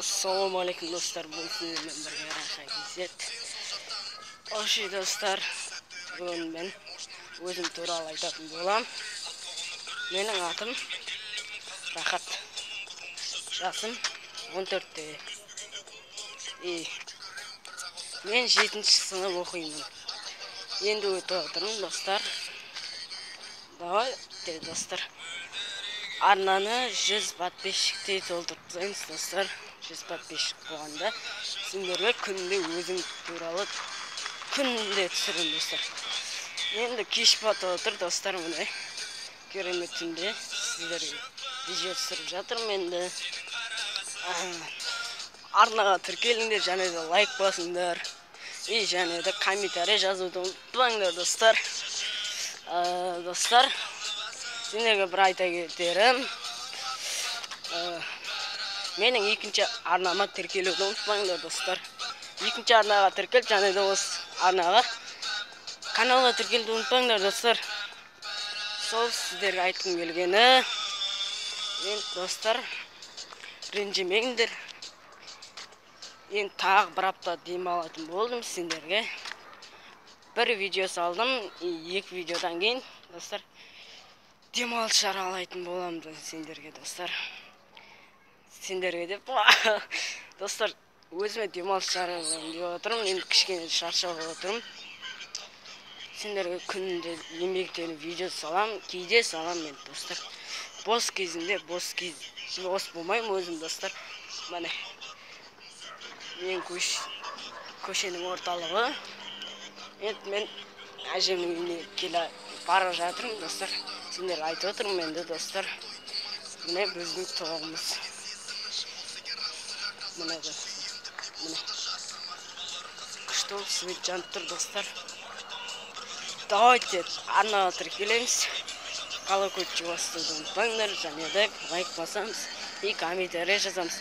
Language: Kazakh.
Assalamualaikum dostlar, bu sizlerle birlikte Raşan İzzet. Oşi dostlar, bugün ben özüm туралы айтатын болам. Менің атым Рахат. Жасым 14-те. Мен 7-ші сынып оқимын. Енді өтіп отырмын достар. Давайте достар. Арнаны 100 подписчиктей толтырсаңыз достар. 100 подписчик болғанда сендерге күнде өзім туралы күнде түсірем достар. Енді кеш батып отыр достар, міне керемет түнде сіздерге видео түсіріп жатырмын. Енді арнаға тіркеліңдер, және де лайк басыңдар. Және де комментарий жазуды ұмытпаңдар достар. Достар, сендерге бір айта кетерім. Менің екінші арнама тіркелуді ұмытпаңдар достар. Екінші арнаға тіркел, және де осы арнаға каналға тіркелуді ұмытпаңдар достар. Сол сіздерге айтқым келгені. Енді достар, ренжімеңдер. Енді тағы бір апта демалатын болдым сендерге. Бір видео салдым, 2 видеодан кейін достар демалыс жариялайтын боламын сендерге достар. Сендерге деп достар, өзіме демалыс жариялайын деп отырмын. Енді кішкене шаршап отырмын. Сендерге күнде еңбектеніп видео салам, кейде салам мен достар. Бос кезінде, бос болмаймын өзім достар. Міне мен көшенің орталығы. Енді мен әжемнің үйіне келе бара жатырмын достар. Сендерге айтып отырмын енді достар. Міне біздің тоғымыз. Міне достар. Міне күшті свет жанып тұр достар. Давайте арнаға тіркелеміз. Колокольчик басуды ұмытпаңдар, және де лайк басамыз и комментарий жазамыз.